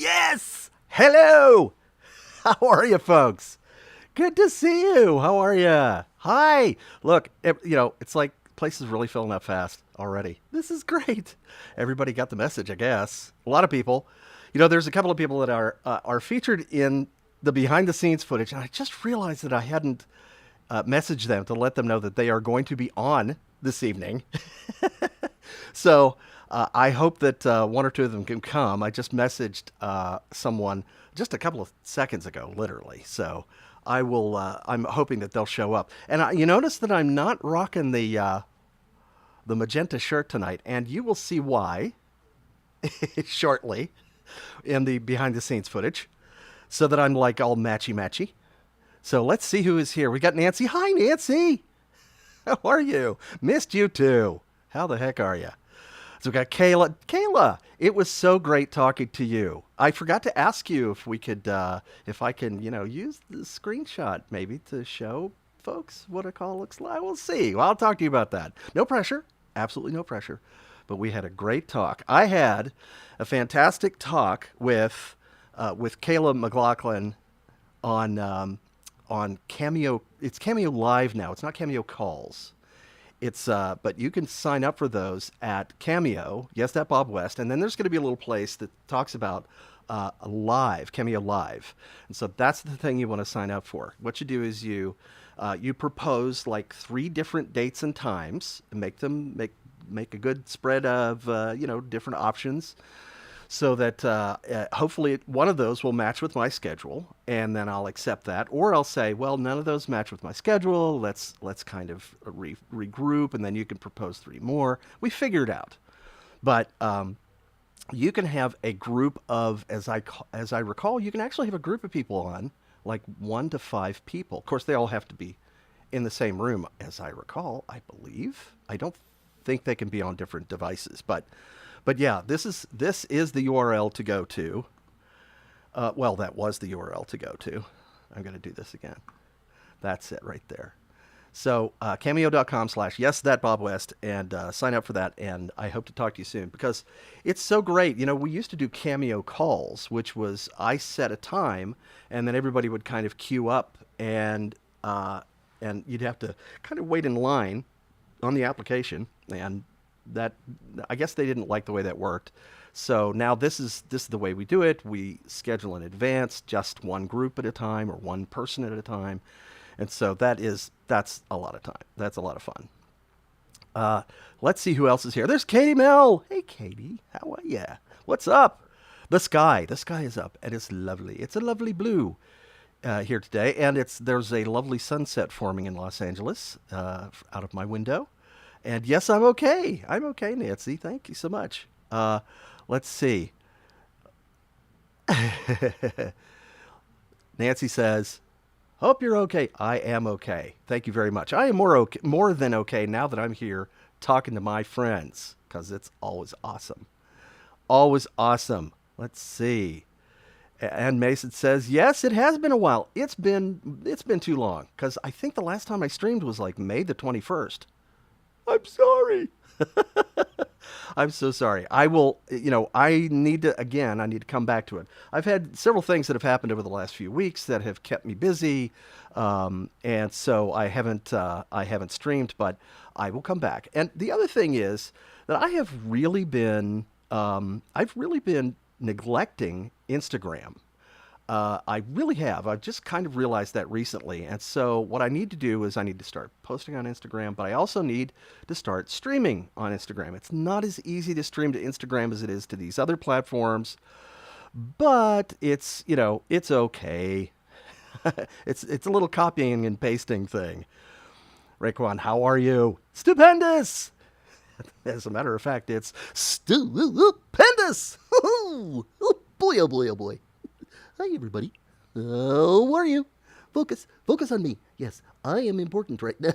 Yes! Hello! How are you, folks? Good to see you. How are you? Hi. Look, it's like places really filling up fast already. This is great. Everybody got the message, I guess. A lot of people. There's a couple of people that are featured in the behind the scenes footage, and I just realized that I hadn't messaged them to let them know that they are going to be on this evening. So I hope that one or two of them can come. I just messaged someone just a couple of seconds ago, literally. So I will. I'm hoping that they'll show up. And you notice that I'm not rocking the magenta shirt tonight, and you will see why shortly in the behind the scenes footage. So that I'm like all matchy matchy. So let's see who is here. We got Nancy. Hi, Nancy. How are you? Missed you too. How the heck are you? So we got Kayla. Kayla, it was so great talking to you. I forgot to ask you if we could, if I can, use the screenshot maybe to show folks what a call looks like. We'll see. Well, I'll talk to you about that. No pressure. Absolutely no pressure. But we had a great talk. I had a fantastic talk with Kayla McLaughlin on Cameo. It's Cameo Live now. It's not Cameo Calls. But you can sign up for those at Cameo. Yes, that Bob West. And then there's going to be a little place that talks about live, Cameo Live. And so that's the thing you want to sign up for. What you do is you propose like 3 different dates and times, and make a good spread of different options, so that hopefully one of those will match with my schedule, and then I'll accept that. Or I'll say, well, none of those match with my schedule. Let's kind of regroup, and then you can propose 3 more. We figure it out. But you can have a group of, as I recall, you can actually have a group of people on, like 1 to 5 people. Of course, they all have to be in the same room, as I recall, I believe. I don't think they can be on different devices, but yeah, this is the URL to go to. Well, that was the URL to go to. I'm going to do this again. That's it right there. So cameo.com/yes that Bob West, and sign up for that. And I hope to talk to you soon, because it's so great. We used to do Cameo Calls, which was I set a time, and then everybody would kind of queue up, and you'd have to kind of wait in line on the application, and that, I guess they didn't like the way that worked. So now this is the way we do it. We schedule in advance, just one group at a time or one person at a time. And so that's a lot of time. That's a lot of fun. Let's see who else is here. There's Katie Mel. Hey, Katie. How are ya? What's up? The sky is up, and it's lovely. It's a lovely blue here today, and there's a lovely sunset forming in Los Angeles out of my window. And yes, I'm okay. I'm okay, Nancy. Thank you so much. Let's see. Nancy says, hope you're okay. I am okay. Thank you very much. I am more than okay now that I'm here talking to my friends, because it's always awesome. Always awesome. Let's see. And Mason says, yes, it has been a while. It's been too long, because I think the last time I streamed was like May the 21st. I'm sorry. I'm so sorry. I will, I need to come back to it. I've had several things that have happened over the last few weeks that have kept me busy. And so I haven't streamed, but I will come back. And the other thing is that I've really been neglecting Instagram. I really have. I've just kind of realized that recently. And so what I need to do is I need to start posting on Instagram, but I also need to start streaming on Instagram. It's not as easy to stream to Instagram as it is to these other platforms, but it's okay. It's a little copying and pasting thing. Raekwon, how are you? Stupendous! As a matter of fact, it's stupendous! Oh boy, oh boy, oh boy. Hi, everybody. How are you? Focus on me. Yes, I am important right now.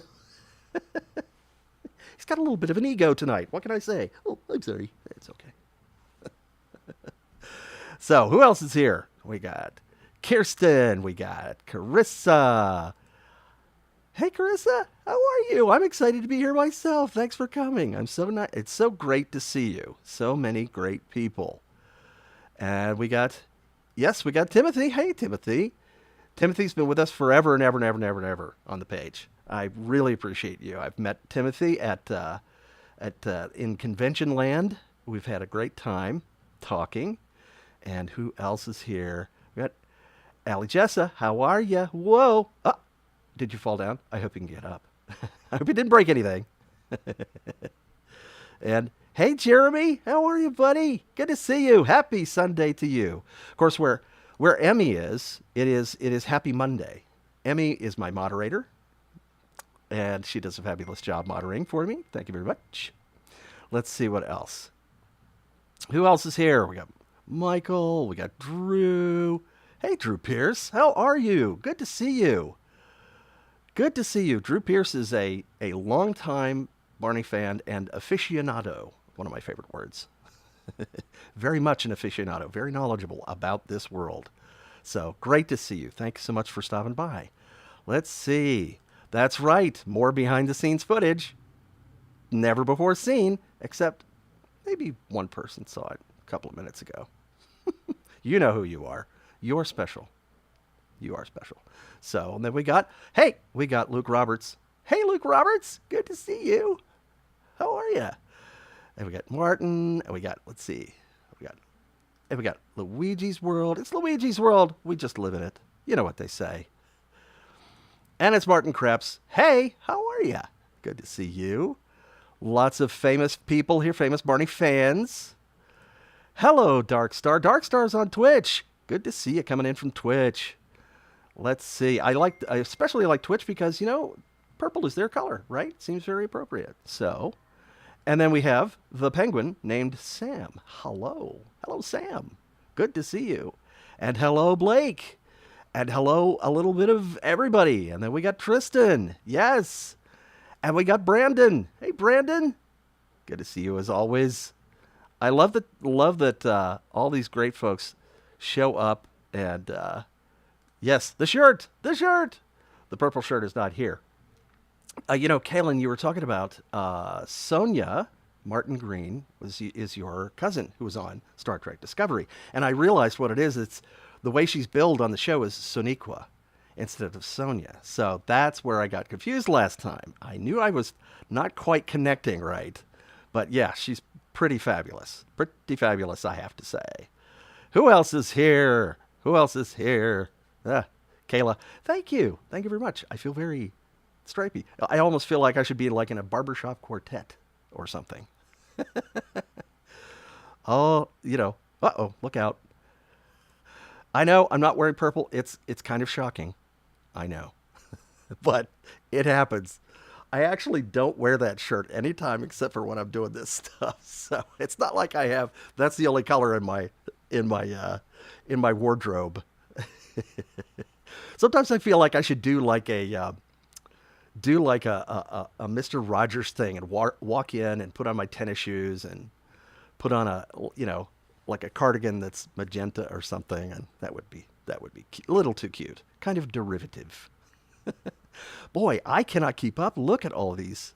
He's got a little bit of an ego tonight. What can I say? Oh, I'm sorry. It's okay. So, who else is here? We got Kirsten. We got Carissa. Hey, Carissa. How are you? I'm excited to be here myself. Thanks for coming. It's so great to see you. So many great people. And we got Yes, we got Timothy. Hey, Timothy. Timothy's been with us forever and ever and ever and ever and ever on the page. I really appreciate you. I've met Timothy at in Convention Land. We've had a great time talking. And who else is here? We got Allie Jessa. How are you? Whoa. Oh, did you fall down? I hope you can get up. I hope you didn't break anything. And hey, Jeremy, how are you, buddy? Good to see you. Happy Sunday to you. Of course, where Emmy is, it is Happy Monday. Emmy is my moderator, and she does a fabulous job moderating for me. Thank you very much. Let's see what else. Who else is here? We got Michael. We got Drew. Hey, Drew Pierce. How are you? Good to see you. Good to see you. Drew Pierce is a longtime Barney fan and aficionado. One of my favorite words. Very much an aficionado. Very knowledgeable about this world. So great to see you. Thanks so much for stopping by. Let's see. That's right. More behind the scenes footage. Never before seen, except maybe one person saw it a couple of minutes ago. You know who you are. You're special. You are special. So, and then we got Luke Roberts. Hey, Luke Roberts. Good to see you. How are you? And we got Martin. And we got, let's see. We got Luigi's World. It's Luigi's World. We just live in it. You know what they say. And it's Martin Krebs. Hey, how are you? Good to see you. Lots of famous people here, famous Barney fans. Hello, Darkstar. Darkstar's on Twitch. Good to see you coming in from Twitch. Let's see. I especially like Twitch because, purple is their color, right? Seems very appropriate. So, and then we have the penguin named Sam. Hello. Hello, Sam. Good to see you. And hello, Blake. And hello, a little bit of everybody. And then we got Tristan. Yes. And we got Brandon. Hey, Brandon. Good to see you as always. I love that all these great folks show up and yes, the shirt. The purple shirt is not here. Kaylin, you were talking about Sonia Martin Green is your cousin who was on Star Trek Discovery, and I realized what it is. It's the way she's billed on the show is Soniqua instead of Sonia. So that's where I got confused last time. I knew I was not quite connecting right, but yeah, she's pretty fabulous. Pretty fabulous, I have to say. Who else is here? Kayla. Thank you. Thank you very much. I feel very stripey. I almost feel like I should be like in a barbershop quartet or something. Oh, uh-oh, look out. I know I'm not wearing purple. It's kind of shocking. I know. But it happens. I actually don't wear that shirt anytime except for when I'm doing this stuff. So it's not like that's the only color in my wardrobe. Sometimes I feel like I should do like a Mr. Rogers thing and walk in and put on my tennis shoes and put on like a cardigan that's magenta or something, and that would be a little too cute, kind of derivative. Boy, I cannot keep up. Look at all these.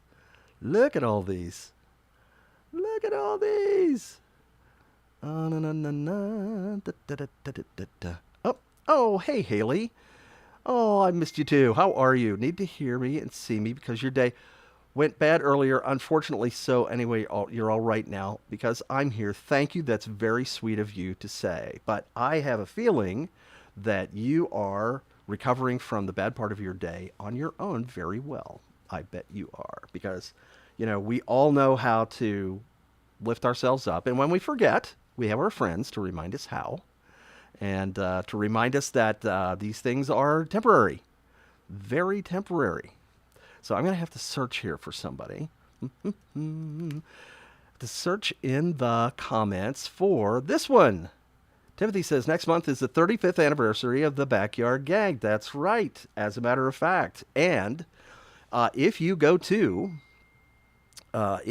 Oh, na, na, na, na. Da, da, da, da, da, da. Oh, hey, Haley. Oh, I missed you too. How are you? Need to hear me and see me because your day went bad earlier. Unfortunately, so anyway, you're all right now because I'm here. Thank you. That's very sweet of you to say. But I have a feeling that you are recovering from the bad part of your day on your own very well. I bet you are because, we all know how to lift ourselves up. And when we forget, we have our friends to remind us how. And to remind us that these things are temporary, very temporary. So I'm going to have to search here for somebody. To search in the comments for this one. Timothy says, next month is the 35th anniversary of the Backyard Gag. That's right, as a matter of fact. And if you go to my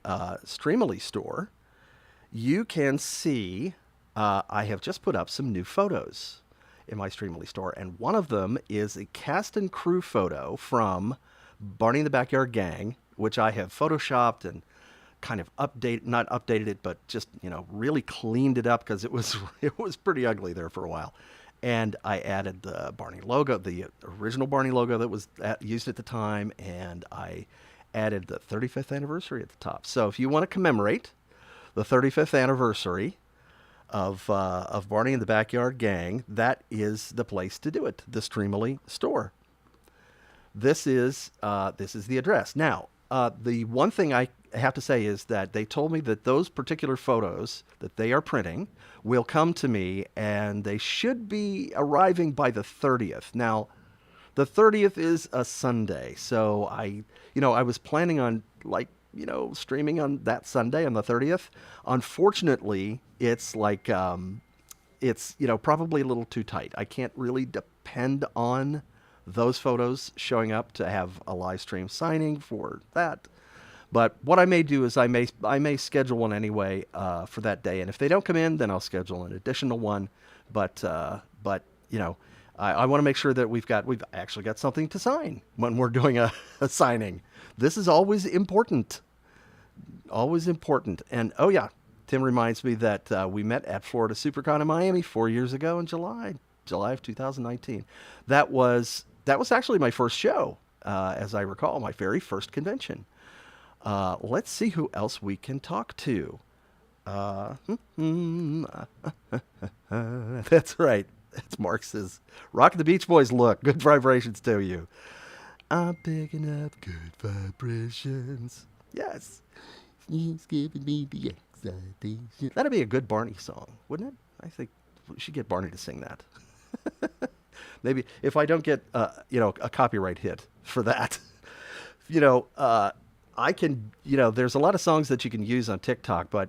Streamily store, you can see I have just put up some new photos in my Streamily store, and one of them is a cast and crew photo from Barney and the Backyard Gang, which I have photoshopped and kind of not updated it, but just really cleaned it up because it was it was pretty ugly there for a while. And I added the Barney logo, the original Barney logo that was used at the time, and I added the 35th anniversary at the top. So if you want to commemorate the 35th anniversary of Barney and the Backyard Gang, that is the place to do it. The Streamily store. This is the address. Now, the one thing I have to say is that they told me that those particular photos that they are printing will come to me, and they should be arriving by the 30th. Now, the 30th is a Sunday, so I was planning on streaming on that Sunday on the 30th. Unfortunately, it's it's probably a little too tight. I can't really depend on those photos showing up to have a live stream signing for that. But what I may do is I may schedule one anyway for that day, and if they don't come in, then I'll schedule an additional one. But I want to make sure that we've actually got something to sign when we're doing a signing. This is always important, always important. And oh yeah, Tim reminds me that we met at Florida SuperCon in Miami 4 years ago in July of 2019. That was actually my first show, as I recall, my very first convention. Let's see who else we can talk to. That's right. That's Mark says, "Rock the Beach Boys look. Good vibrations to you." I'm picking up good vibrations. Yes. He's giving me the excitation. That'd be a good Barney song, wouldn't it? I think we should get Barney to sing that. Maybe if I don't get a copyright hit for that, I can there's a lot of songs that you can use on TikTok, but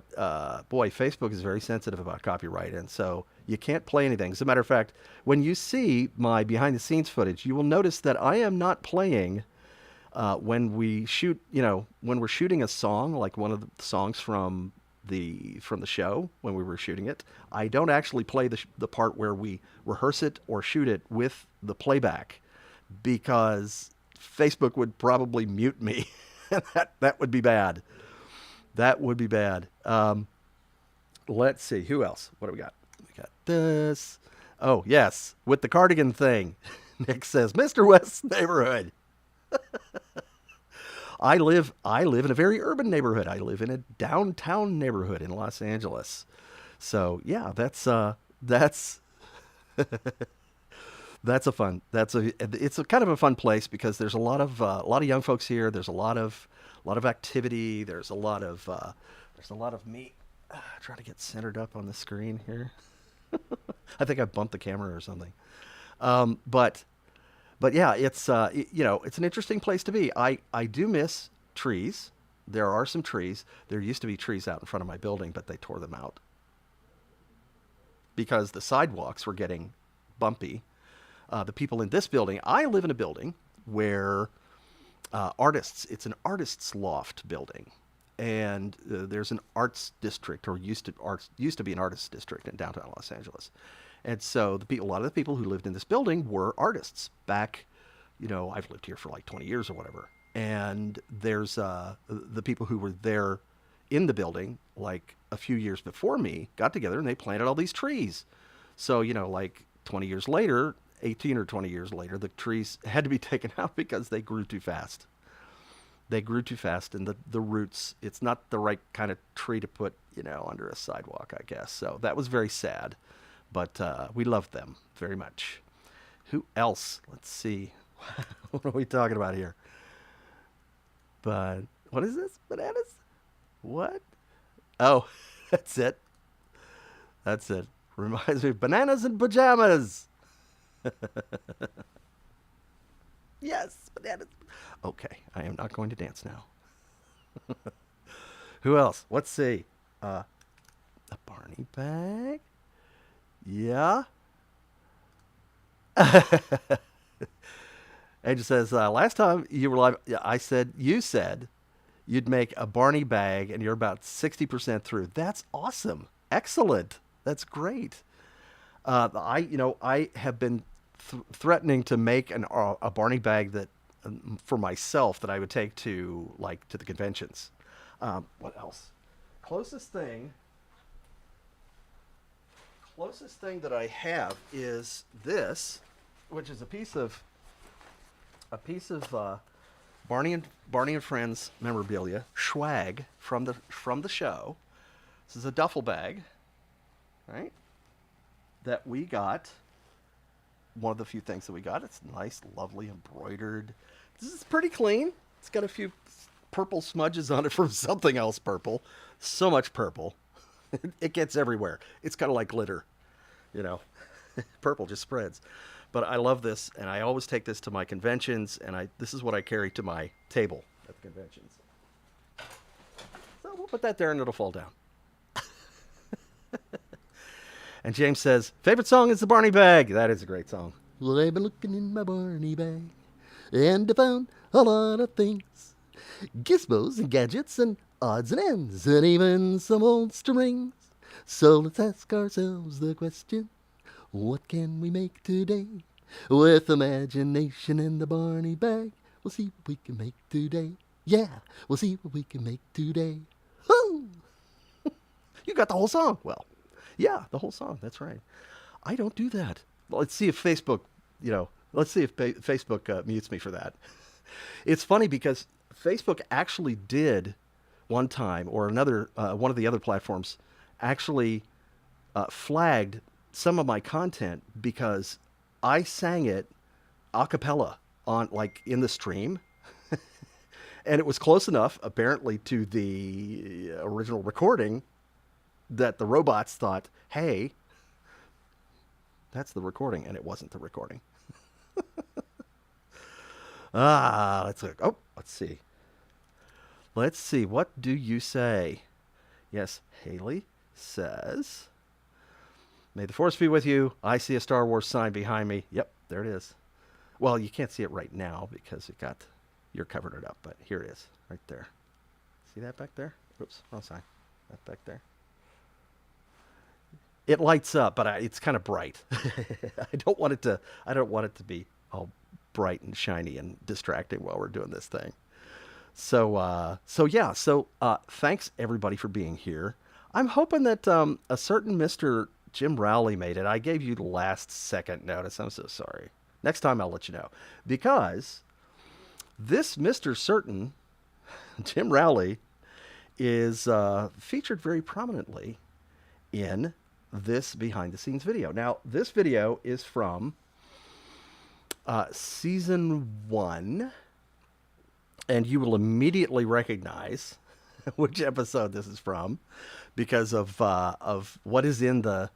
boy, Facebook is very sensitive about copyright, and so you can't play anything. As a matter of fact, when you see my behind the scenes footage, you will notice that I am not playing when we shoot. When we're shooting a song, like one of the songs from the show when we were shooting it, I don't actually play the part where we rehearse it or shoot it with the playback, because Facebook would probably mute me. that would be bad. That would be bad. Let's see, who else? What do we got? We got this. Oh yes, with the cardigan thing. Nick says, "Mr. West's neighborhood." I live in a very urban neighborhood. I live in a downtown neighborhood in Los Angeles. So yeah, that's it's a kind of a fun place because there's a lot of young folks here. There's a lot of activity. There's a lot of me. Trying to get centered up on the screen here. I think I bumped the camera or something. But yeah, it's it's an interesting place to be. I do miss trees. There are some trees. There used to be trees out in front of my building, but they tore them out because the sidewalks were getting bumpy. The people in this building, I live in a building where it's an artist's loft building. And there's an arts district, or used to be an artist district in downtown Los Angeles. And so a lot of the people who lived in this building were artists back, I've lived here for like 20 years or whatever. And there's the people who were there in the building, like a few years before me, got together and they planted all these trees. So, like 20 years later, 18 or 20 years later, the trees had to be taken out because they grew too fast. They grew too fast, and the roots, it's not the right kind of tree to put, under a sidewalk, I guess. So that was very sad, but we loved them very much. Who else? Let's see. What are we talking about here? But what is this? Bananas? What? Oh, that's it. That's it. Reminds me of bananas and pajamas. Yes, bananas. Okay, I am not going to dance now. Who else? Let's see. A Barney bag? Yeah. Angel says, last time you were live, you said you'd make a Barney bag and you're about 60% through. That's awesome. Excellent. That's great. I have been threatening to make a Barney bag that for myself that I would take to the conventions. What else? Closest thing that I have is this, which is a piece of Barney and Friends memorabilia, swag from the show. This is a duffel bag, right? That we got. One of the few things that we got. It's nice, lovely, embroidered. This is pretty clean. It's got a few purple smudges on it from something else purple. So much purple. It gets everywhere. It's kind of like glitter, you know. Purple just spreads. But I love this, and I always take this to my conventions, and this is what I carry to my table at the conventions. So we'll put that there, and it'll fall down. And James says, favorite song is the Barney Bag. That is a great song. Well, I've been looking in my Barney bag, and I found a lot of things. Gizmos and gadgets and odds and ends, and even some old strings. So let's ask ourselves the question, what can we make today? With imagination in the Barney bag, we'll see what we can make today. Yeah, we'll see what we can make today. Woo! You got the whole song. Well, yeah, the whole song. That's right. I don't do that. Well, let's see if Facebook, Facebook mutes me for that. It's funny because Facebook actually did one time, or another, one of the other platforms actually flagged some of my content because I sang it a cappella in the stream. And it was close enough, apparently, to the original recording that the robots thought, hey, that's the recording, and it wasn't the recording. Let's see. Let's see. What do you say? Yes, Haley says, may the force be with you. I see a Star Wars sign behind me. Yep, there it is. Well, you can't see it right now because you're covering it up, but here it is, right there. See that back there? Oops, wrong sign. That back there. It lights up, but it's kind of bright. I don't want it to be all bright and shiny and distracting while we're doing this thing. So thanks everybody for being here. I'm hoping that a certain Mr. Jim Rowley made it. I gave you the last second notice. I'm so sorry. Next time I'll let you know, because this Mr. Certain Jim Rowley is featured very prominently in this behind the scenes video. Now, this video is from season 1, and you will immediately recognize which episode this is from because of what is in the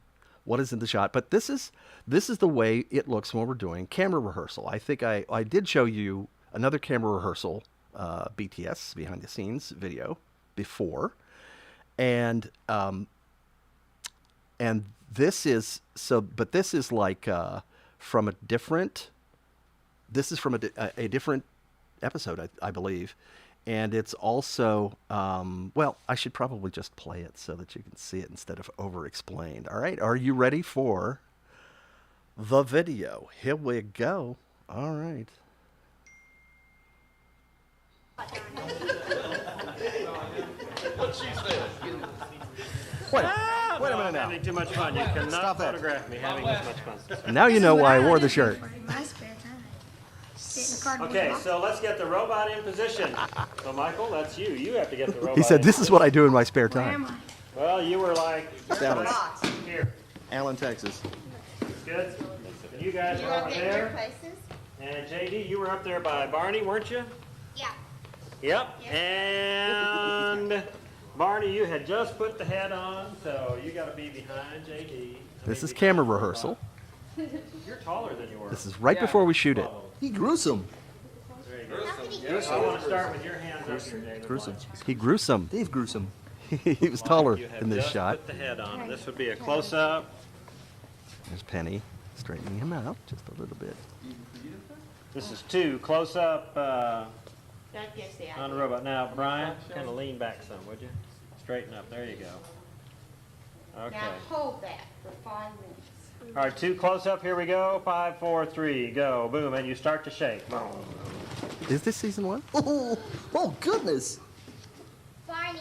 shot. But this is the way it looks when we're doing camera rehearsal. I think I did show you another camera rehearsal BTS behind the scenes video before, and this is but this is like from a different. This is from a different episode, I believe, and it's also I should probably just play it so that you can see it instead of over-explained. All right, are you ready for the video? Here we go. All right. What she said. Wait a minute now. Having too much fun. You cannot photograph me having this much fun. Now you know why I wore the shirt. My spare time. Sit in the car. Okay, so let's get the robot in position. So, Michael, that's you. You have to get the robot He said, in "This is what I do in my spare Where am time." I? Well, you were like, Dallas. here. Allen, Texas. Good. And you guys were over there. And JD, you were up there by Barney, weren't you? Yeah. Yep. And Barney, you had just put the head on, so you got to be behind JD. This is camera rehearsal. You're taller than you were. This is right before we shoot it. He gruesome. There you go. I want to start with your hands up here, David. Gruesome. He gruesome. Dave gruesome. He was taller You have in this just shot. Put the head on. And this would be a close-up. There's Penny straightening him out just a little bit. This is 2 close-up That gives the on the idea. robot. Now, Brian, kind of lean back some, would you? Straighten up. There you go. Okay. Now hold that for 5 minutes. All right, 2 close-up. Here we go. 5, 4, 3, go. Boom, and you start to shake. Boom. Is this season 1? Oh goodness. Barney,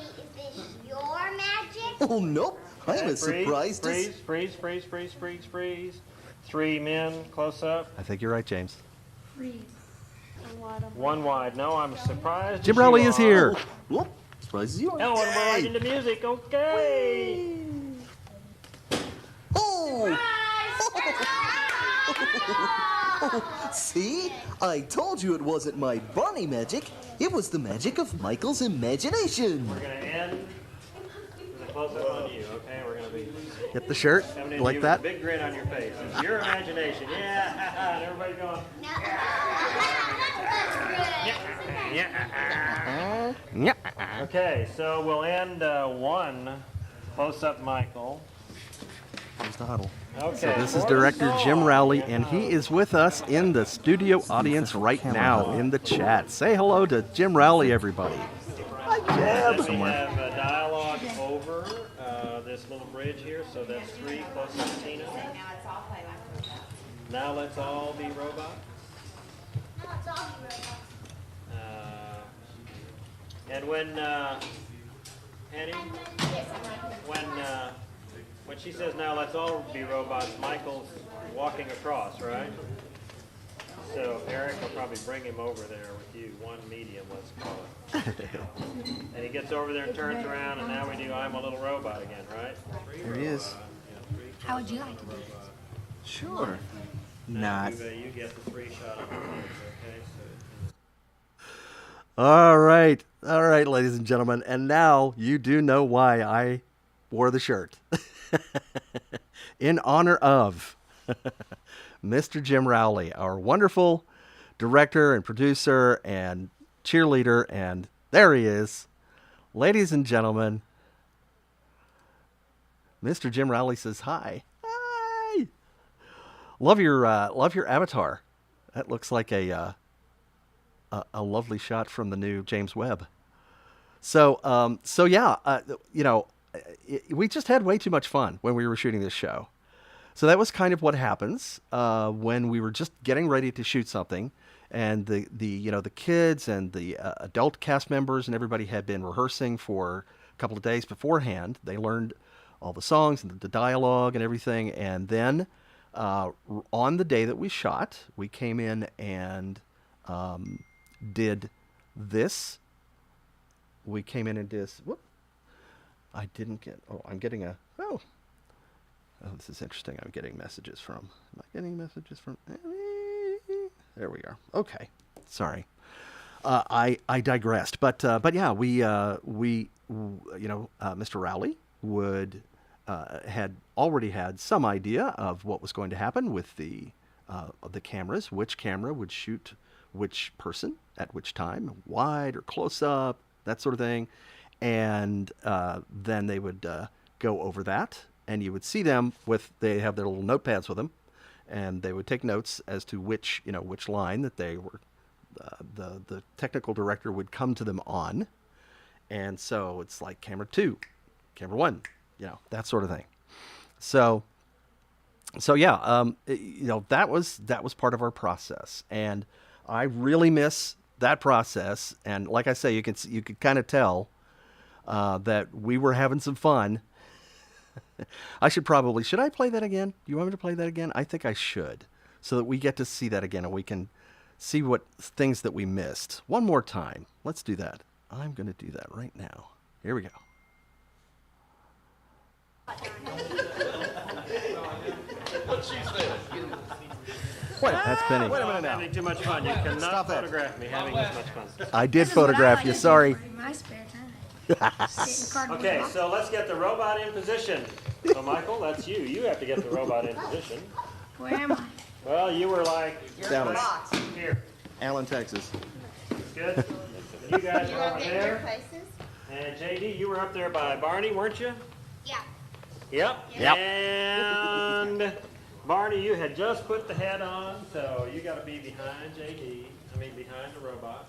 Oh, nope. I'm And as surprised as... freeze. 3 men, close up. I think you're right, James. Freeze. One wide. No, I'm surprised. Jim as you Rowley is are. here. Whoop. Surprised as you are. Ellen, we're right into music. Okay. Oh! See? I told you it wasn't my Barney magic. It was the magic of Michael's imagination. We're going to end with a close-up on you, okay? We're going to be Get the shirt. coming You into like you that? with a big grin on your face. It's your imagination. Yeah. And everybody going, yeah. Yeah. Okay, so we'll end one close-up Michael. Here's the huddle. Okay. This is director Jim Rowley, and he is with us in the studio audience right now in the chat. Say hello to Jim Rowley, everybody. Then we have a dialogue over this little bridge here, so that's 3 close up Tina. Now let's all be robots. And when Annie, when she says now let's all be robots, Michael's walking across, right? So Eric will probably bring him over there with you, one medium, let's call it. And he gets over there and turns around, and now we do I'm a Little Robot again, right? There he is. How would you like to do this? Sure. Now you get the 3 shot on the legs, okay? So All right, ladies and gentlemen. And now you do know why I wore the shirt. In honor of Mr. Jim Rowley, our wonderful director and producer and cheerleader. And there he is. Ladies and gentlemen, Mr. Jim Rowley says hi. Hi. Love your avatar. That looks like a lovely shot from the new James Webb. So we just had way too much fun when we were shooting this show. So that was kind of what happens when we were just getting ready to shoot something, and the kids and the adult cast members and everybody had been rehearsing for a couple of days beforehand. They learned all the songs and the dialogue and everything, and then on the day that we shot, we came in and did this. We came in and did this. Whoop. I didn't get. Oh, I'm getting a. Oh, this is interesting. I'm getting messages from. Am I getting messages from? There we are. Okay. Sorry. I digressed. But yeah, Mr. Rowley had already had some idea of what was going to happen with the cameras. Which camera would shoot which person at which time, wide or close up, that sort of thing. And then they would go over that, and you would see them they have their little notepads with them, and they would take notes as to which line that they were, the technical director would come to them on. And so it's like camera 2, camera 1, that sort of thing. So yeah, that was part of our process, and I really miss that process. And like I say, you could kind of tell that we were having some fun. Should I play that again? Do you want me to play that again? I think I should, so that we get to see that again and we can see what things that we missed. One more time. Let's do that. I'm going to do that right now. Here we go. What she said. That's Penny. Wait a minute now. I'm having too much fun. You cannot photograph me having this much fun. I did This is what I photograph like you. to do Sorry. in my spare time. Sit in cardboard Okay, box. so let's get the robot in position. So Michael, that's you. You have to get the robot in position. Where am I? Well, you were like Dallas. here. Allen, Texas. Good. You guys were over Your there. faces? And JD, you were up there by Barney, weren't you? Yeah. Yep. Yep. And Barney, you had just put the head on, so you got to be behind behind the robot.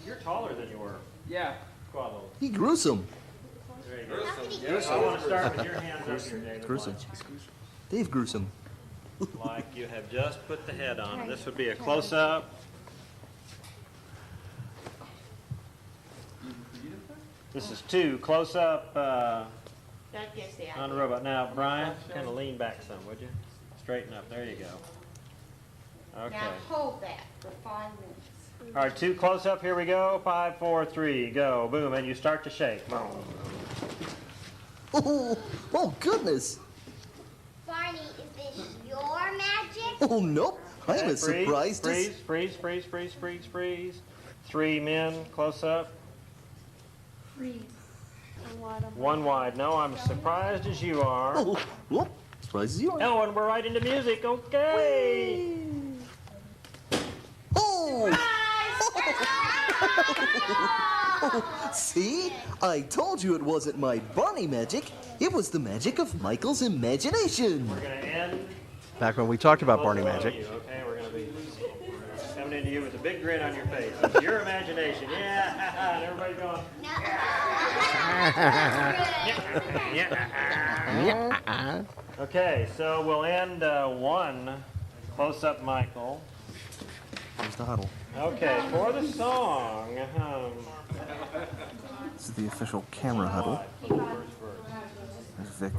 You're taller than you were. Yeah. Go on, little. He gruesome. There you go. I want to start with your hands up here, David. Gruesome. Dave Gruesome. Like you have just put the head on. This would be a close-up. This is 2 close-up That gives the On the idea. robot. Now, Brian, kind of lean back some, would you? Straighten up. There you go. Okay. Now hold that for 5 minutes. All right, 2 close up. Here we go. 5, 4, 3, go. Boom, and you start to shake. Boom. Oh, goodness. Barney, is this your magic? Oh, nope. I'm Okay, as surprised as... freeze. 3 men, close up. Freeze. 1 wide. No, I'm as surprised as you are. Oh, whoop. Surprised as you are. Oh, and we're right into music. Okay. Oh! See? I told you it wasn't my Barney magic. It was the magic of Michael's imagination. We're going to end. Back when we talked about close Barney up on magic. you, okay, we're going to be coming into you with a big grin on your face. It's your imagination. Yeah. And everybody's going. Yeah. Okay, so we'll end 1 close up, Michael. Here's the huddle. Okay, for the song. This is the official camera huddle. There's Vic.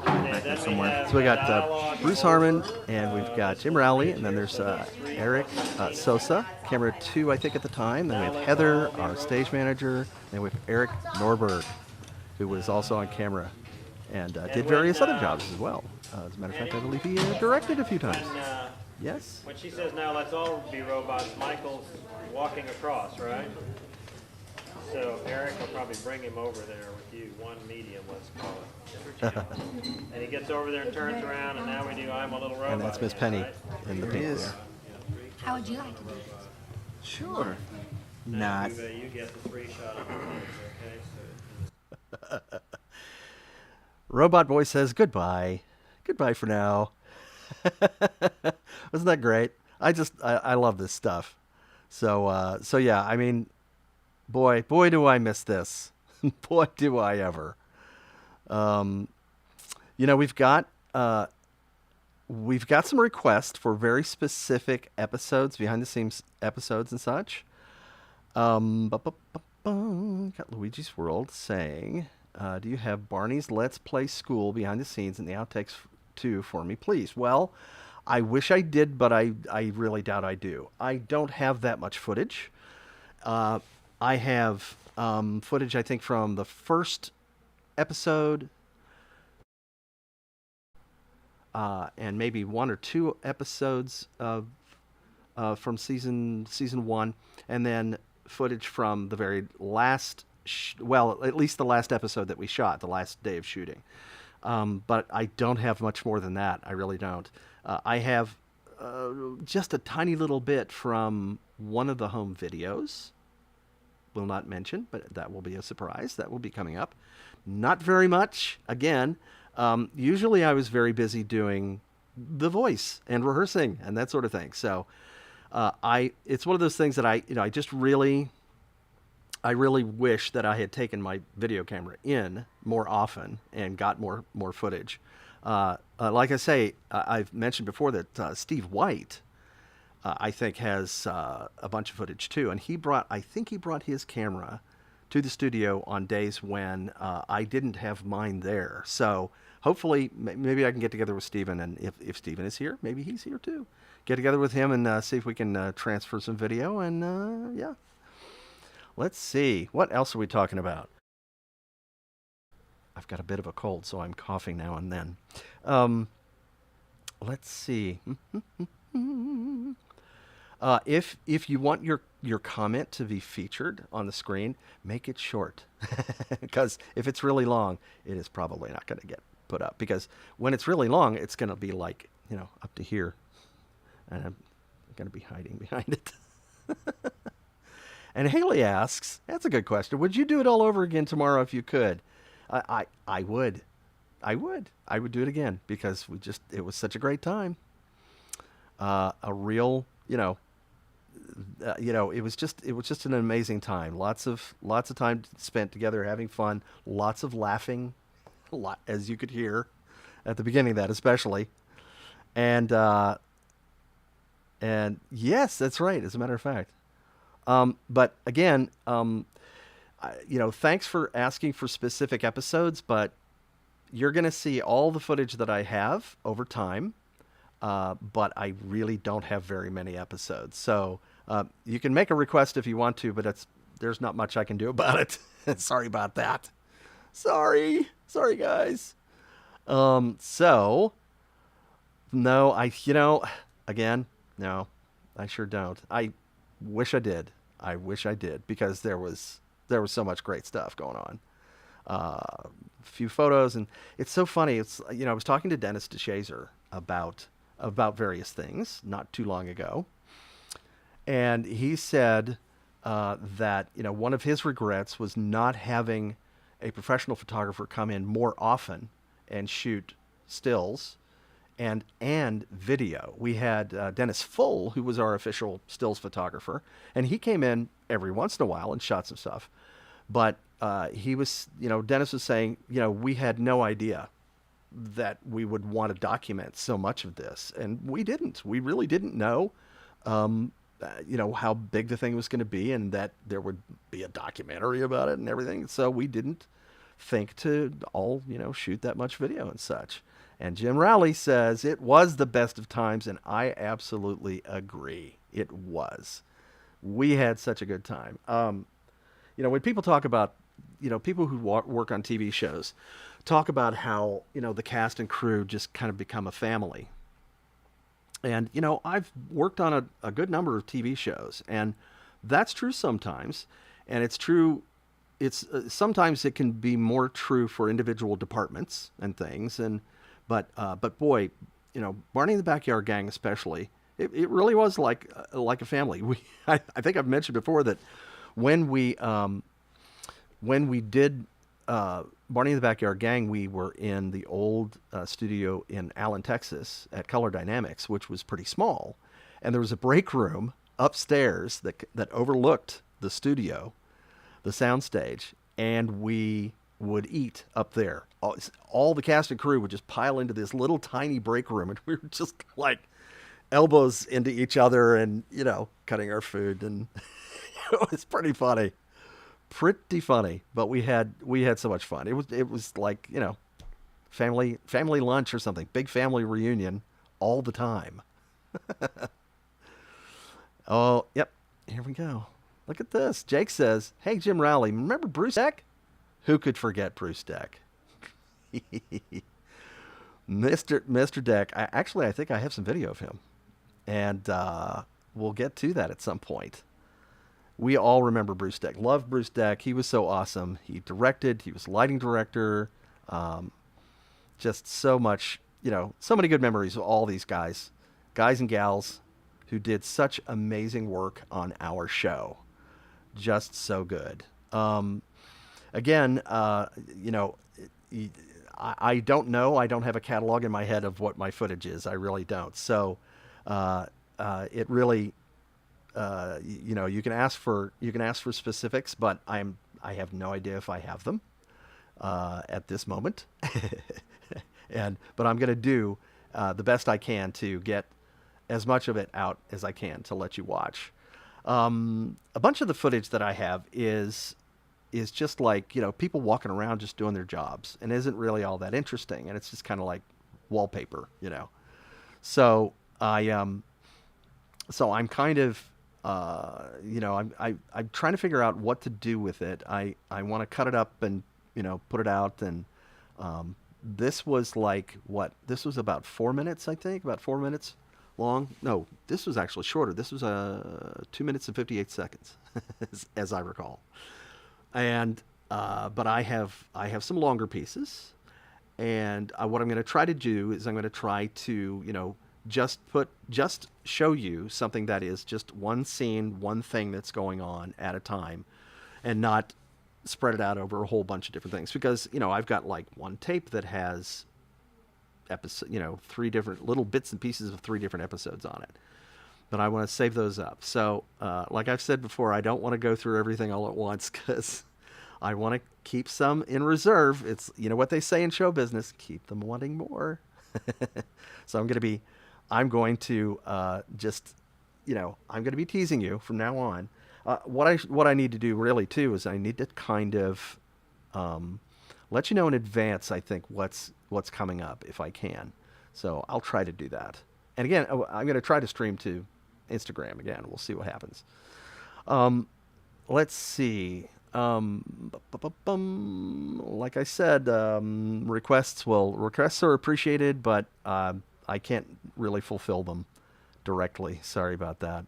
Then we somewhere. have So we got dialogue Bruce for- Harmon, and we've got Jim Rowley, and then there's Eric Sosa, camera 2, I think, at the time. Then we have Heather, our stage manager, and we have Eric Norberg, who was also on camera and did various other jobs as well. As a matter of fact, I believe he directed a few times. When, Yes. when she says, now let's all be robots, Michael's walking across, right? So Eric will probably bring him over there with you, 1 medium, let's call it. And he gets over there and turns around, and now we do I'm a Little Robot. And that's Miss again, Penny right? in the There he pink is. there. How would you like to do this? Sure. Now Not. you get the 3 shot of the pins, okay? So Robot Boy says goodbye. Goodbye for now. Wasn't that great? I love this stuff. So yeah, I mean, boy do I miss this. Boy do I ever. We've got some requests for very specific episodes, behind the scenes episodes and such. Got Luigi's World saying, do you have Barney's Let's Play School behind the scenes and the outtakes too for me, please? Well, I wish I did, but I really doubt I do. I don't have that much footage. I have footage, I think, from the first episode and maybe 1 or 2 episodes of from season 1, and then footage from the very last, at least the last episode that we shot, the last day of shooting. But I don't have much more than that. I really don't. I have just a tiny little bit from one of the home videos. Will not mention, but that will be a surprise. That will be coming up. Not very much. Again, usually I was very busy doing the voice and rehearsing and that sort of thing. So it's one of those things that I really wish that I had taken my video camera in more often and got more footage. Like I say, I've mentioned before that Steve White, I think, has a bunch of footage too, and I think he brought his camera to the studio on days when I didn't have mine there. So hopefully, maybe I can get together with Steven, and if Steven is here, maybe he's here too. Get together with him and see if we can transfer some video, and yeah. Let's see. What else are we talking about? I've got a bit of a cold, so I'm coughing now and then. Let's see. If you want your comment to be featured on the screen, make it short. Because if it's really long, it is probably not going to get put up. Because when it's really long, it's going to be like, up to here. And I'm going to be hiding behind it. And Haley asks, that's a good question, would you do it all over again tomorrow if you could? I would. I would do it again because it was such a great time. A real, it was just an amazing time. Lots of time spent together having fun, lots of laughing, as you could hear at the beginning of that especially. And yes, that's right, as a matter of fact. But again, thanks for asking for specific episodes, but you're going to see all the footage that I have over time. But I really don't have very many episodes. So you can make a request if you want to, but there's not much I can do about it. Sorry about that. Sorry, guys. So no, again, no, I sure don't. I wish I did. Because there was so much great stuff going on. A few photos, and it's so funny. I was talking to Dennis DeShazer about various things not too long ago, and he said that one of his regrets was not having a professional photographer come in more often and shoot stills and video. We had Dennis Full, who was our official stills photographer, and he came in every once in a while and shot some stuff. But Dennis was saying, we had no idea that we would want to document so much of this, and we didn't. We really didn't know, how big the thing was going to be, and that there would be a documentary about it and everything. So we didn't think to all, shoot that much video and such. And Jim Rowley says it was the best of times, and I absolutely agree. It was. We had such a good time. When people talk about, people who work on TV shows talk about how, the cast and crew just kind of become a family. And, I've worked on a good number of TV shows, and that's true sometimes. And it's true. Sometimes it can be more true for individual departments and things. But boy, Barney and the Backyard Gang especially, it really was like a family. I think I've mentioned before that when we did Barney and the Backyard Gang, we were in the old studio in Allen, Texas at Color Dynamics, which was pretty small, and there was a break room upstairs that overlooked the studio, the soundstage, and we would eat up there. All the cast and crew would just pile into this little tiny break room, and we were just like elbows into each other and, cutting our food. And it was pretty funny. But we had so much fun. It was like, family lunch or something, big family reunion all the time. Oh, yep. Here we go. Look at this. Jake says, "Hey, Jim Rowley, remember Bruce Deck?" Who could forget Bruce Deck? Mr. Deck. I think I have some video of him, and we'll get to that at some point. We all remember Bruce Deck. Loved Bruce Deck. He was so awesome. He directed. He was lighting director. Just so much, so many good memories of all these guys and gals who did such amazing work on our show. Just so good. Again, I don't know. I don't have a catalog in my head of what my footage is. I really don't. So it really, you can ask for specifics, but I have no idea if I have them at this moment. But I'm going to do the best I can to get as much of it out as I can to let you watch. A bunch of the footage that I have is just like, people walking around just doing their jobs, and isn't really all that interesting, and it's just kind of like wallpaper, So I'm kind of, I'm trying to figure out what to do with it. I want to cut it up and, put it out, and this was like, this was about 4 minutes, I think, about 4 minutes long. No, this was actually shorter. This was 2 minutes and 58 seconds, as I recall. And but I have some longer pieces, and what I'm going to try to do is I'm going to try to just show you something that is just one scene, one thing that's going on at a time, and not spread it out over a whole bunch of different things, because I've got like one tape that has three different little bits and pieces of 3 different episodes on it. But I want to save those up. So, like I've said before, I don't want to go through everything all at once, because I want to keep some in reserve. It's, what they say in show business, keep them wanting more. So I'm going to just, I'm going to be teasing you from now on. What I need to do really too is I need to kind of let you know in advance. I think what's coming up if I can. So I'll try to do that. And again, I'm going to try to stream to Instagram again. We'll see what happens. Let's see. Like I said, requests are appreciated, but I can't really fulfill them directly. Sorry about that.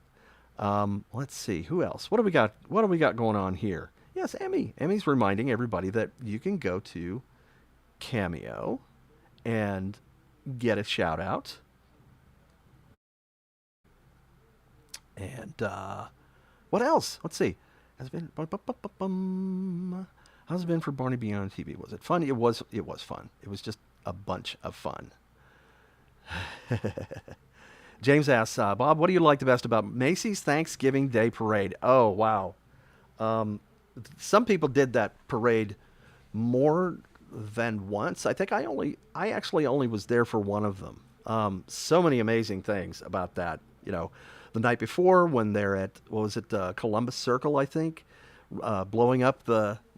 Let's see. Who else? What do we got? What do we got going on here? Yes, Emmy. Emmy's reminding everybody that you can go to Cameo and get a shout out. And what else? Let's see. Has been how's it been for Barney being on TV? Was it fun? It was. It was fun. It was just a bunch of fun. James asks, Bob, what do you like the best about Macy's Thanksgiving Day Parade? Oh, wow. Some people did that parade more than once. I think I actually only was there for one of them. So many amazing things about that. You know, the night before when they're at, what was it, Columbus Circle, I think, blowing up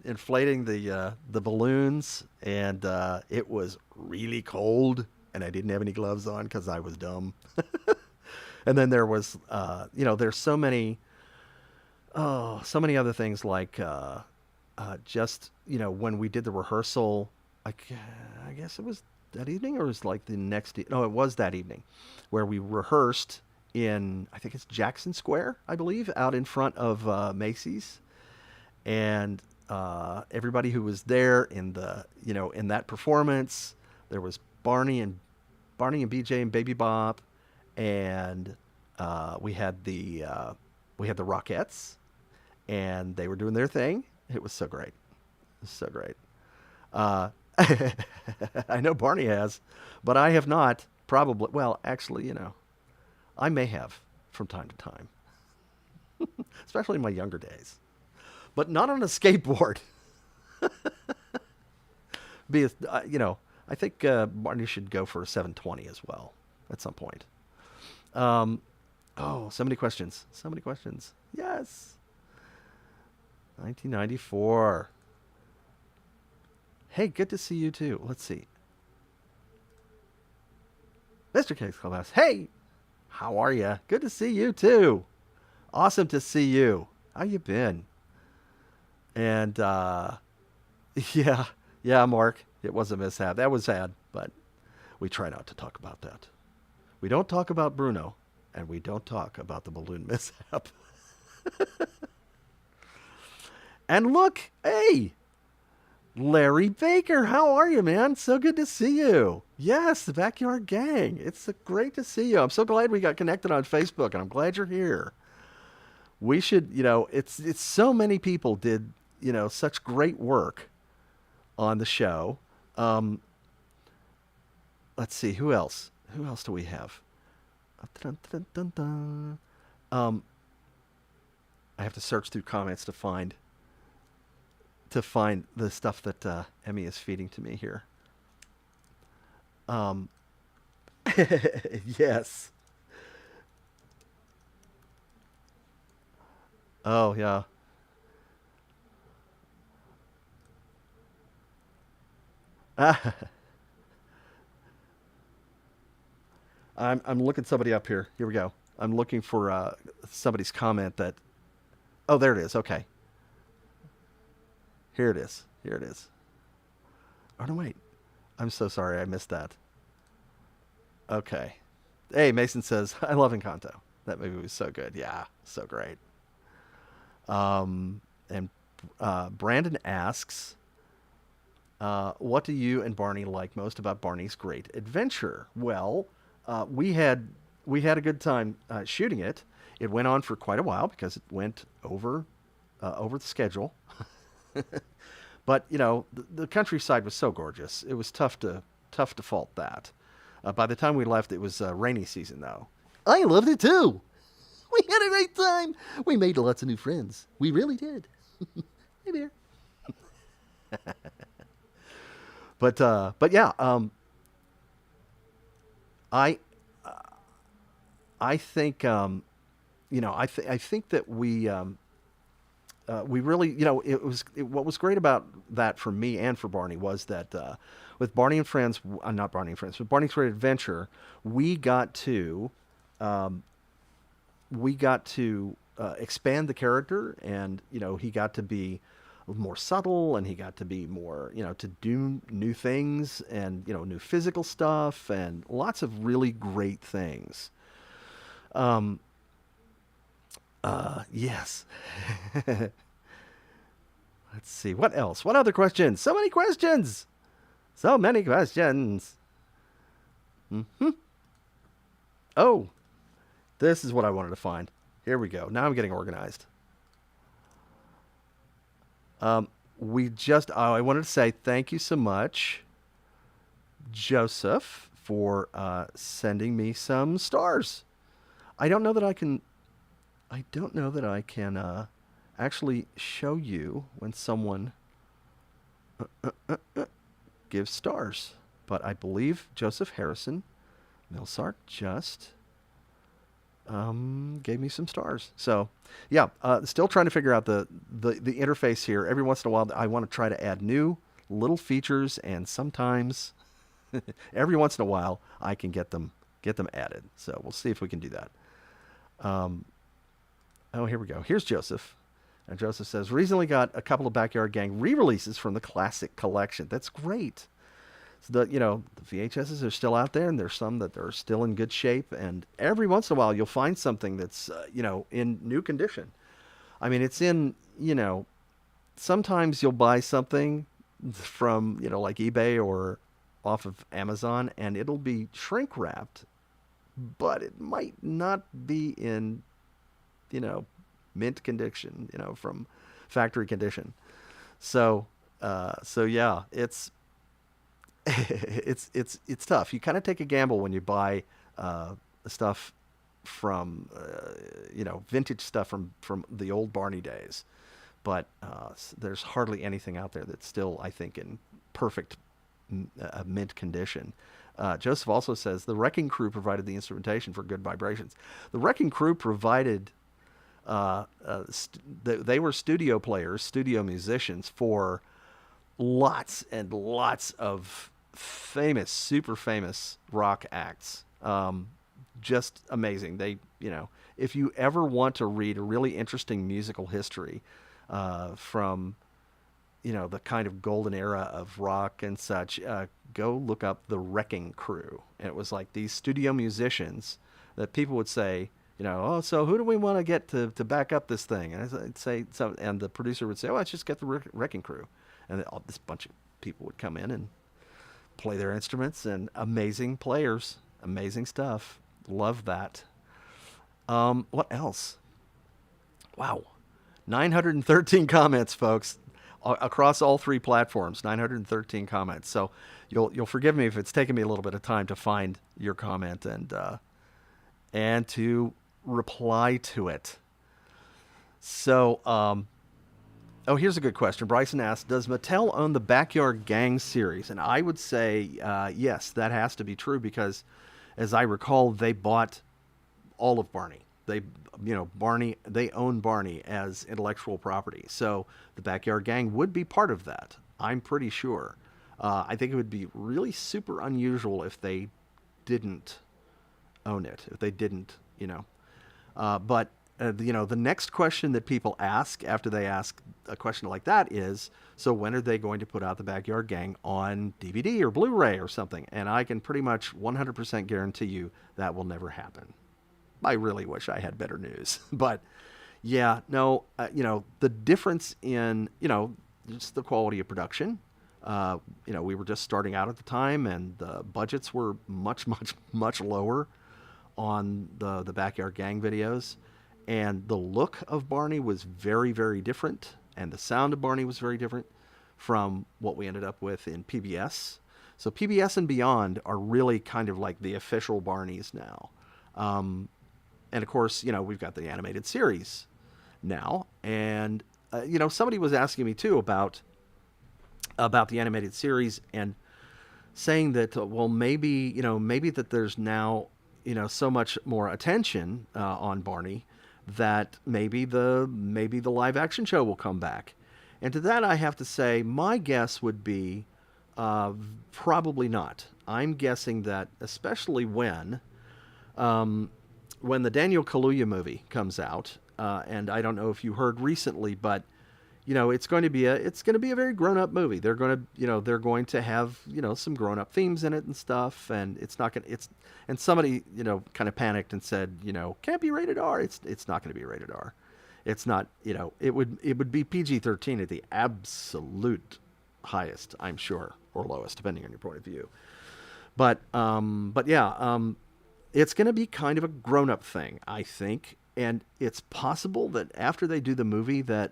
inflating the balloons, and it was really cold, and I didn't have any gloves on because I was dumb. And then there was, there's so many other things like just, when we did the rehearsal, I guess it was that evening, or it was like the next, no, it was that evening, where we rehearsed in, I think it's Jackson Square, I believe, out in front of Macy's, and everybody who was there in in that performance, there was Barney and BJ and Baby Bop, and we had the Rockettes, and they were doing their thing. It was so great. It was so great. I know Barney has, but I have not. Probably. Well, actually, I may have from time to time, especially in my younger days, but not on a skateboard. I think Barney should go for a 720 as well at some point. So many questions. So many questions. Yes. 1994. Hey, good to see you too. Let's see. Mr. Cakes Clubhouse. Hey, how are you? Good to see you too. Awesome to see you. How you been? And yeah, Mark. It was a mishap. That was sad, but we try not to talk about that. We don't talk about Bruno, and we don't talk about the balloon mishap. And look, hey, Larry Baker, how are you, man? So good to see you. Yes, the Backyard Gang. It's great to see you. I'm so glad we got connected on Facebook, and I'm glad you're here. We should, it's so many people did, such great work on the show. Let's see, who else? Who else do we have? I have to search through comments to find the stuff that Emmy is feeding to me here. Yes. Oh yeah. I'm looking somebody up here. Here we go. I'm looking for somebody's comment that. Oh, there it is. Okay. Here it is. Here it is. Oh no, wait. I'm so sorry. I missed that. Okay. Hey, Mason says, I love Encanto. That movie was so good. Yeah, so great. And Brandon asks, what do you and Barney like most about Barney's Great Adventure? Well, we had a good time shooting it. It went on for quite a while because it went over the schedule. But the countryside was so gorgeous. It was tough to fault that. By the time we left, it was rainy season though. I loved it too. We had a great time. We made lots of new friends. We really did. Hey, Bear. But yeah, I think I think that we we really, what was great about that for me and for Barney was that with Barney and Friends, not Barney and Friends, with Barney's Great Adventure, we got to expand the character, and he got to be more subtle, and he got to be more, to do new things, and new physical stuff, and lots of really great things. Yes. Let's see. What else? What other questions? So many questions. So many questions. Oh, this is what I wanted to find. Here we go. Now I'm getting organized. I wanted to say thank you so much, Joseph, for sending me some stars. I don't know that I can actually show you when someone gives stars. But I believe Joseph Harrison Milsark just gave me some stars. So, yeah, still trying to figure out the interface here. Every once in a while, I want to try to add new little features, and sometimes, every once in a while, I can get them added. So we'll see if we can do that. Oh, here we go. Here's Joseph. And Joseph says, recently got a couple of Backyard Gang re-releases from the classic collection. That's great. So the VHSs are still out there, and there's some that are still in good shape. And every once in a while, you'll find something that's, in new condition. I mean, it's in, sometimes you'll buy something from, like eBay or off of Amazon, and it'll be shrink wrapped, but it might not be in, mint condition, from factory condition. So yeah, it's it's tough. You kind of take a gamble when you buy stuff from vintage stuff from the old Barney days, but there's hardly anything out there that's still, I think, in perfect mint condition. Joseph also says the Wrecking Crew provided the instrumentation for Good Vibrations. The Wrecking Crew provided they were studio players, studio musicians for lots and lots of famous, super famous rock acts. Just amazing. They, if you ever want to read a really interesting musical history from, the kind of golden era of rock and such, go look up the Wrecking Crew. And it was like these studio musicians that people would say, oh, so who do we want to get to back up this thing? And I'd say, and the producer would say, oh, let's just get the Wrecking Crew. And this bunch of people would come in and play their instruments, and amazing players, amazing stuff. Love that. What else? Wow. 913 comments, folks, across all three platforms. 913 comments. So you'll forgive me if it's taken me a little bit of time to find your comment and to reply to it. So, here's a good question. Bryson asked, does Mattel own the Backyard Gang series? And I would say, yes, that has to be true, because as I recall, they bought all of Barney. They own Barney as intellectual property. So the Backyard Gang would be part of that. I'm pretty sure. I think it would be really super unusual if they didn't own it, if they didn't, but the next question that people ask after they ask a question like that is, so when are they going to put out the Backyard Gang on DVD or Blu-ray or something? And I can pretty much 100% guarantee you that will never happen. I really wish I had better news. But yeah, no, the difference in, just the quality of production. We were just starting out at the time, and the budgets were much, much, much lower on the Backyard Gang videos. And the look of Barney was very, very different. And the sound of Barney was very different from what we ended up with in PBS. So PBS and beyond are really kind of like the official Barneys now. And of course, we've got the animated series now. And, somebody was asking me too about the animated series, and saying that, well, maybe that there's now, so much more attention on Barney that maybe the live action show will come back. And to that, I have to say, my guess would be probably not. I'm guessing that, especially when the Daniel Kaluuya movie comes out, and I don't know if you heard recently, but it's going to be a very grown up movie. They're going to have some grown up themes in it and stuff, and and somebody kind of panicked and said can't be rated R. It's not going to be rated R. It's not it would be PG-13 at the absolute highest, I'm sure, or lowest depending on your point of view. But yeah, it's going to be kind of a grown up thing, I think, and it's possible that after they do the movie that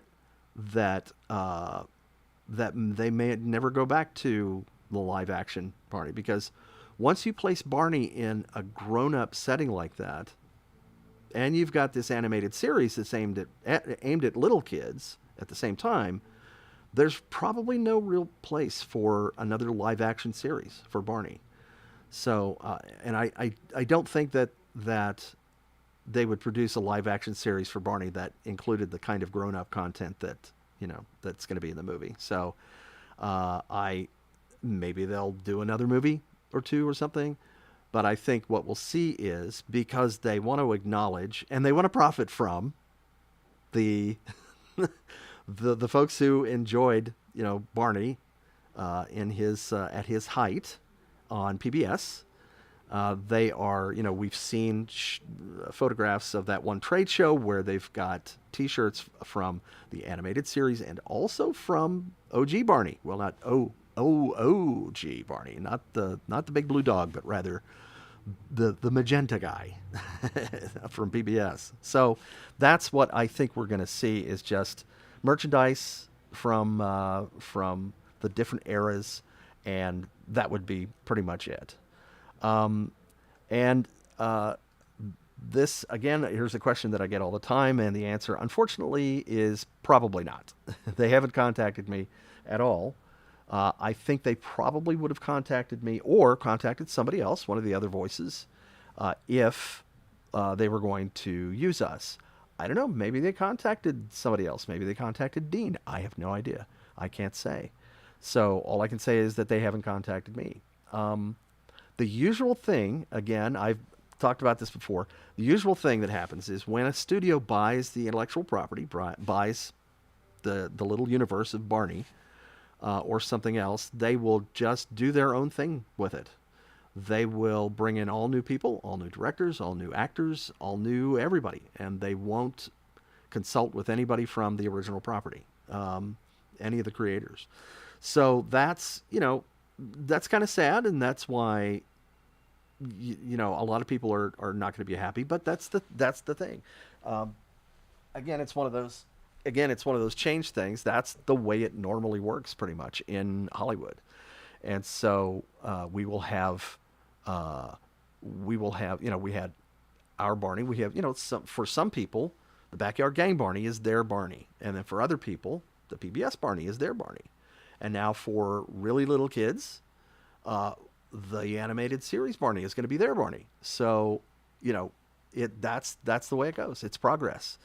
they may never go back to the live action Barney, because once you place Barney in a grown up setting like that, and you've got this animated series that's aimed at little kids at the same time, there's probably no real place for another live action series for Barney. So, and I don't think that they would produce a live action series for Barney that included the kind of grown up content that that's going to be in the movie. So, maybe they'll do another movie or two or something. But I think what we'll see is, because they want to acknowledge and they want to profit from the the folks who enjoyed Barney in his at his height on PBS. They are, we've seen photographs of that one trade show where they've got T-shirts from the animated series and also from OG Barney. Well, not OG Barney, not the big blue dog, but rather the magenta guy from PBS. So that's what I think we're going to see, is just merchandise from the different eras, and that would be pretty much it. This, again, here's a question that I get all the time, and the answer, unfortunately, is probably not. They haven't contacted me at all. I think they probably would have contacted me or contacted somebody else, one of the other voices, if they were going to use us. I don't know. Maybe they contacted somebody else. Maybe they contacted Dean. I have no idea. I can't say. So all I can say is that they haven't contacted me. The usual thing, again, I've talked about this before, the usual thing that happens is when a studio buys the intellectual property, buys the little universe of Barney, or something else, they will just do their own thing with it. They will bring in all new people, all new directors, all new actors, all new everybody, and they won't consult with anybody from the original property, any of the creators. So that's kind of sad, and that's why a lot of people are not going to be happy. But that's the thing. Again, it's one of those change things. That's the way it normally works, pretty much, in Hollywood. And so we will have we had our Barney. We have for some people, the Backyard Gang Barney is their Barney, and then for other people, the PBS Barney is their Barney. And now for really little kids, the animated series Barney is going to be their Barney. So, that's the way it goes. It's progress.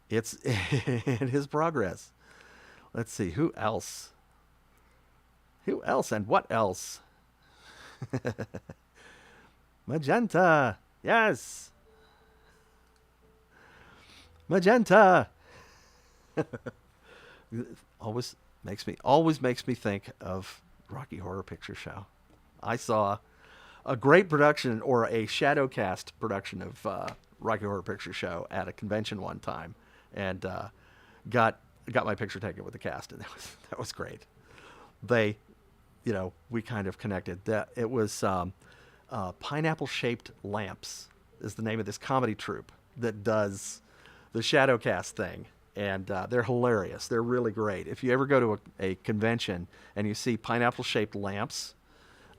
It is progress. Let's see, who else and what else? Magenta. Yes. Magenta. always makes me think of Rocky Horror Picture Show. I saw a great production, or a shadow cast production, of Rocky Horror Picture Show at a convention one time, and got my picture taken with the cast, and that was great. They, we kind of connected. That it was Pineapple Shaped Lamps is the name of this comedy troupe that does the shadow cast thing. And they're hilarious. They're really great. If you ever go to a convention and you see Pineapple Shaped Lamps,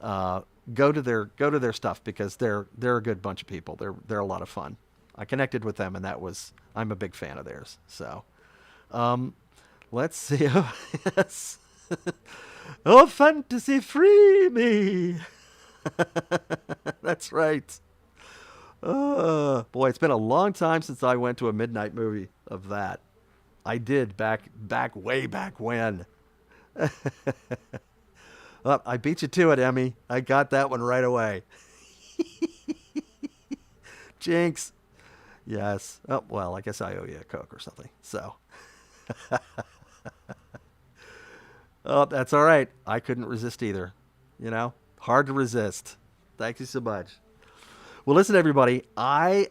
go to their stuff, because they're a good bunch of people. They're a lot of fun. I connected with them, and I'm a big fan of theirs. So, let's see. Yes. Oh, fantasy, free me. That's right. Boy, it's been a long time since I went to a midnight movie of that. I did way back when. Oh, I beat you to it, Emmy. I got that one right away. Jinx. Yes. Oh, well, I guess I owe you a Coke or something. So. Oh, that's all right. I couldn't resist either. You know, hard to resist. Thank you so much. Well, listen, everybody. I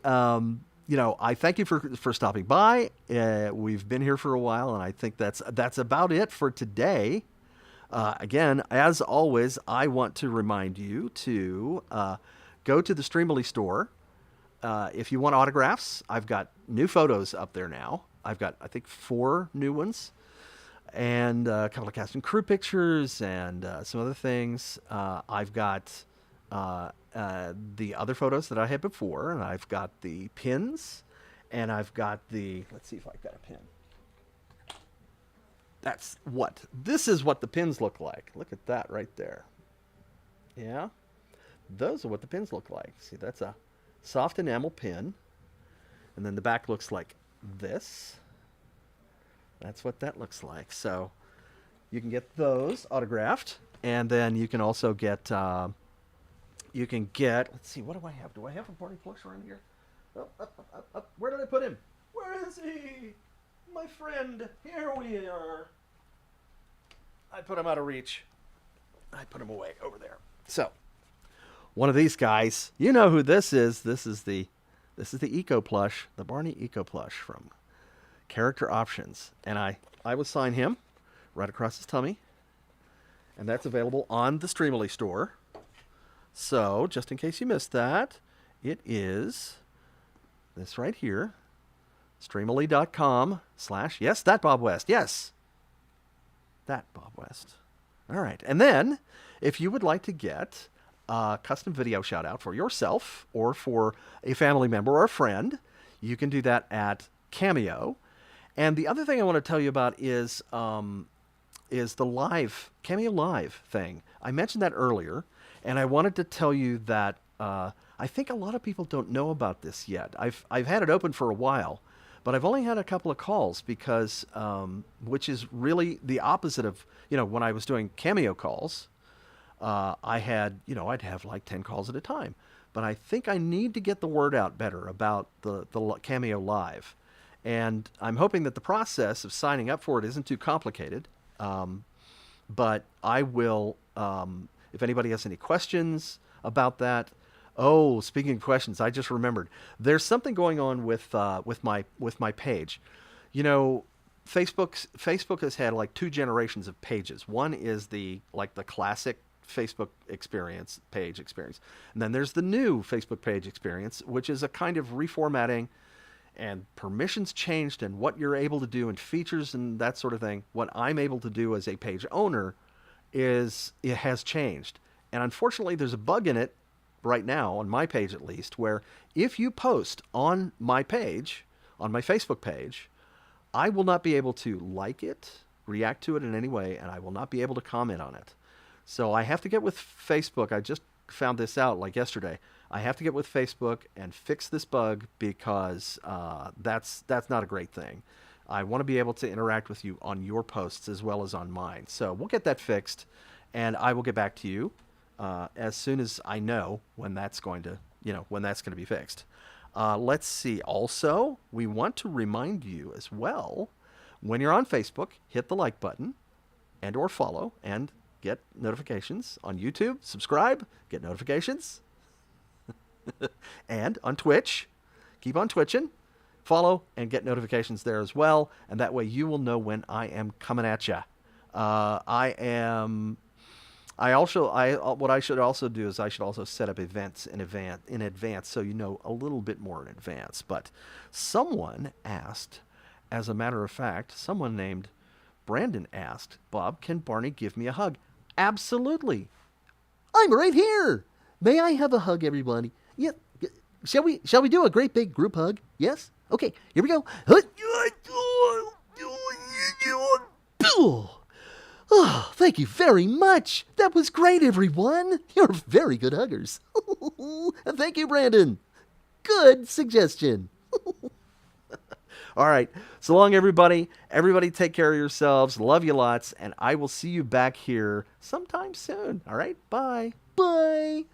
thank you for stopping by. We've been here for a while, and I think that's about it for today. Again, as always, I want to remind you to go to the Streamily store. If you want autographs, I've got new photos up there now. I've got, I think, 4 new ones, and a couple of cast and crew pictures, and some other things. I've got the other photos that I had before, and I've got the pins, and I've got the. Let's see if I've got a pin. This is what the pins look like. Look at that right there. Yeah, those are what the pins look like. See, that's a soft enamel pin, and then the back looks like this. That's what that looks like. So you can get those autographed, and then you can also get let's see, what do I have? Do I have a party plush around here? Up. Where did I put him? Where is he? My friend. Here we are. I put him out of reach. I put him away over there. So one of these guys, you know who this is. This is the Eco Plush, the Barney Eco Plush from Character Options. And I will sign him right across his tummy. And that's available on the Streamily store. So, just in case you missed that, it is this right here. Streamily.com/yes, that Bob West. Yes. That Bob West. All right. And then, if you would like to get a custom video shout out for yourself or for a family member or a friend, you can do that at Cameo. And the other thing I want to tell you about is the live, Cameo Live thing. I mentioned that earlier, and I wanted to tell you that I think a lot of people don't know about this yet. I've had it open for a while, but I've only had a couple of calls because, which is really the opposite of, when I was doing Cameo calls, I'd have like 10 calls at a time. But I think I need to get the word out better about the Cameo Live. And I'm hoping that the process of signing up for it isn't too complicated. But I will, if anybody has any questions about that. Oh, speaking of questions, I just remembered. There's something going on with my page. Facebook has had like 2 generations of pages. One is the classic Facebook page experience. And then there's the new Facebook page experience, which is a kind of reformatting, and permissions changed, and what you're able to do, and features and that sort of thing. What I'm able to do as a page owner it has changed. And unfortunately, there's a bug in it right now, on my page at least, where if you post on my page, on my Facebook page, I will not be able to like it, react to it in any way, and I will not be able to comment on it. So I have to get with Facebook. I just found this out like yesterday. I have to get with Facebook and fix this bug because that's not a great thing. I want to be able to interact with you on your posts as well as on mine. So we'll get that fixed, and I will get back to you as soon as I know when that's going to be fixed. Let's see. Also, we want to remind you as well, when you're on Facebook, hit the like button and or follow and get notifications. On YouTube, subscribe, get notifications. And on Twitch, keep on twitching, follow, and get notifications there as well. And that way you will know when I am coming at you. What I should also do is I should also set up events in advance, so you know a little bit more in advance. But someone asked, as a matter of fact, someone named Brandon asked, Bob, can Barney give me a hug? Absolutely. I'm right here. May I have a hug, everybody? Yeah. Shall we do a great big group hug? Yes? Okay, here we go. Oh, thank you very much. That was great, everyone. You're very good huggers. And thank you, Brandon. Good suggestion. All right. So long, everybody. Everybody take care of yourselves. Love you lots. And I will see you back here sometime soon. All right. Bye. Bye.